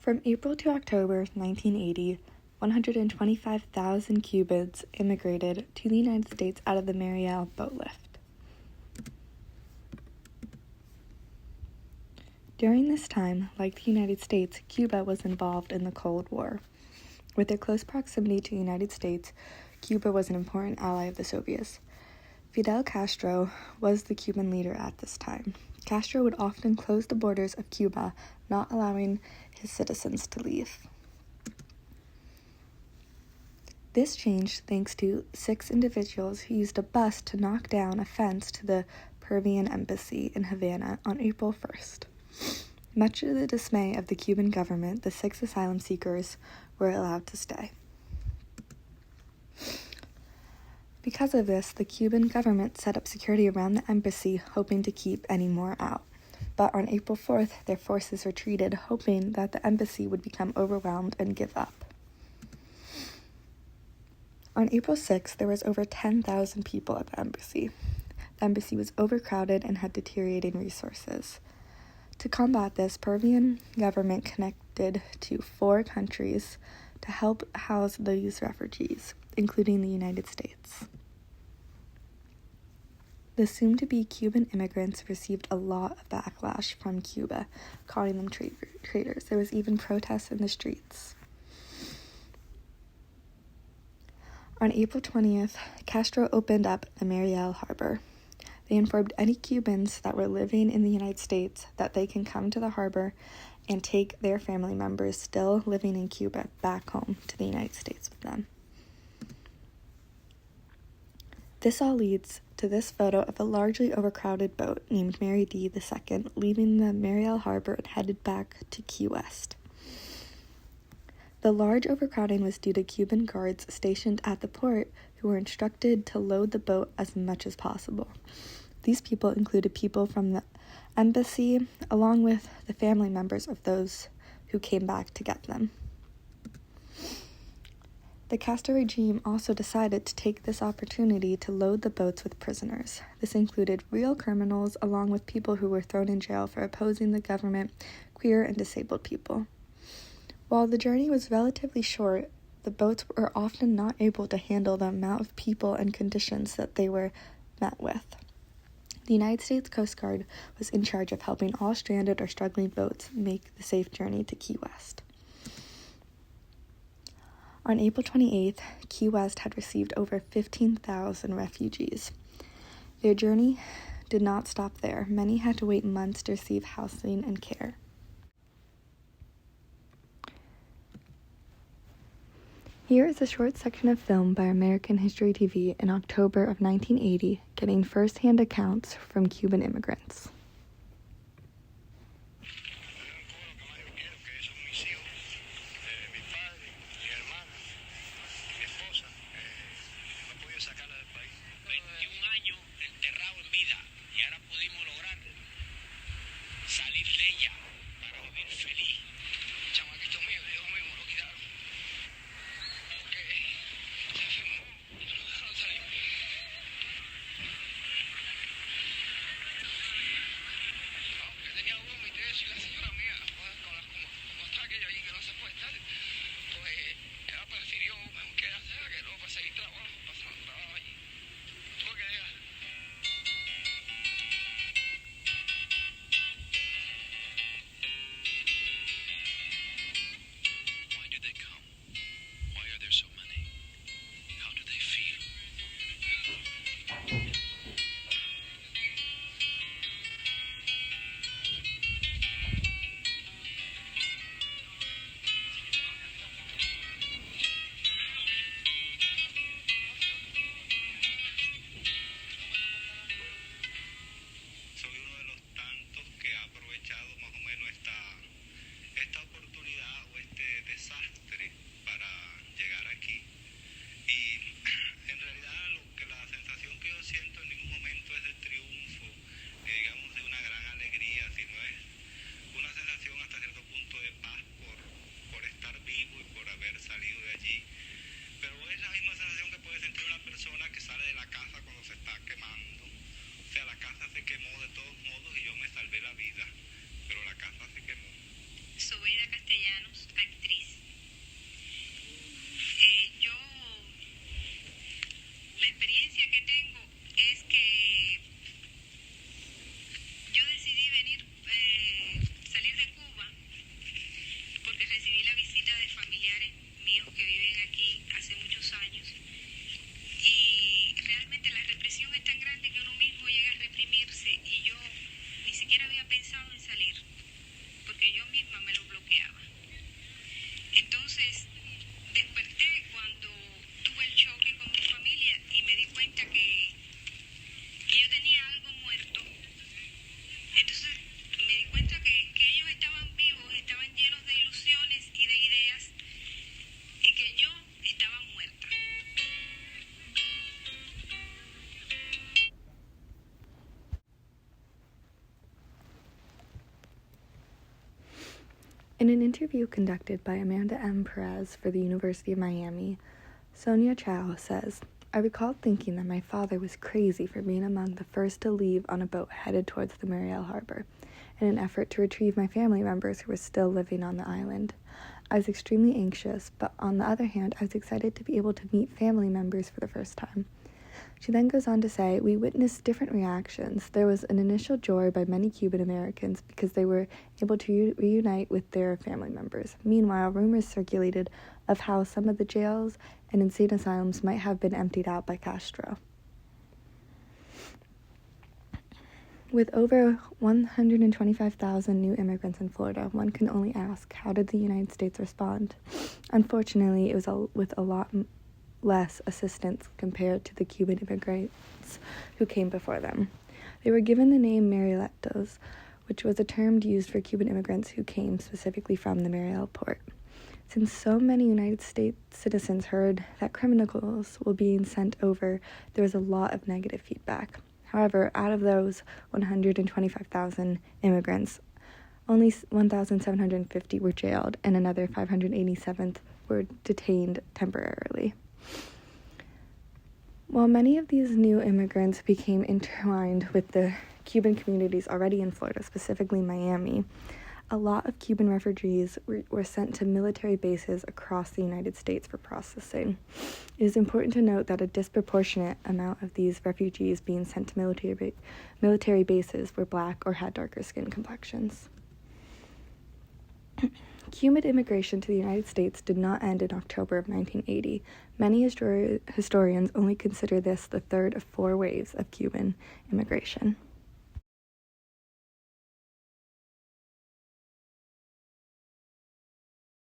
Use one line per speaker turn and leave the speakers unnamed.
From April to October 1980, 125,000 Cubans immigrated to the United States out of the Mariel Boatlift. During this time, like the United States, Cuba was involved in the Cold War. With their close proximity to the United States, Cuba was an important ally of the Soviets. Fidel Castro was the Cuban leader at this time. Castro would often close the borders of Cuba, not allowing his citizens to leave. This changed thanks to 6 individuals who used a bus to knock down a fence to the Peruvian embassy in Havana on April 1st. Much to the dismay of the Cuban government, the 6 asylum seekers were allowed to stay. Because of this, the Cuban government set up security around the embassy, hoping to keep any more out. But on April 4th, their forces retreated, hoping that the embassy would become overwhelmed and give up. On April 6th, there was over 10,000 people at the embassy. The embassy was overcrowded and had deteriorating resources. To combat this, Peruvian government connected to 4 countries to help house these refugees, including the United States. The soon-to-be Cuban immigrants received a lot of backlash from Cuba, calling them traitors. There was even protests in the streets. On April 20th, Castro opened up the Mariel harbor. They informed any Cubans that were living in the United States that they can come to the harbor and take their family members still living in Cuba back home to the United States with them. This all leads to this photo of a largely overcrowded boat named Mary D. II leaving the Mariel harbor and headed back to Key West. The large overcrowding was due to Cuban guards stationed at the port who were instructed to load the boat as much as possible. These people included people from the embassy, along with the family members of those who came back to get them. The Castro regime also decided to take this opportunity to load the boats with prisoners. This included real criminals, along with people who were thrown in jail for opposing the government, queer and disabled people. While the journey was relatively short, the boats were often not able to handle the amount of people and conditions that they were met with. The United States Coast Guard was in charge of helping all stranded or struggling boats make the safe journey to Key West. On April 28th, Key West had received over 15,000 refugees. Their journey did not stop there. Many had to wait months to receive housing and care. Here is a short section of film by American History TV in October of 1980, getting first-hand accounts from Cuban immigrants. In an interview conducted by Amanda M. Perez for the University of Miami, Sonia Chow says, "I recalled thinking that my father was crazy for being among the first to leave on a boat headed towards the Mariel Harbor, in an effort to retrieve my family members who were still living on the island. I was extremely anxious, but on the other hand, I was excited to be able to meet family members for the first time." She then goes on to say, "We witnessed different reactions. There was an initial joy by many Cuban Americans because they were able to reunite with their family members. Meanwhile, rumors circulated of how some of the jails and insane asylums might have been emptied out by Castro." With over 125,000 new immigrants in Florida, one can only ask, how did the United States respond? Unfortunately, it was with a lot less assistance compared to the Cuban immigrants who came before them. They were given the name Marielitos, which was a term used for Cuban immigrants who came specifically from the Mariel port. Since so many United States citizens heard that criminals were being sent over, there was a lot of negative feedback. However, out of those 125,000 immigrants, only 1,750 were jailed and another 587 were detained temporarily. While many of these new immigrants became intertwined with the Cuban communities already in Florida, specifically Miami, a lot of Cuban refugees were sent to military bases across the United States for processing. It is important to note that a disproportionate amount of these refugees being sent to military bases were black or had darker skin complexions. Cuban immigration to the United States did not end in October of 1980. Many historians only consider this the third of four waves of Cuban immigration.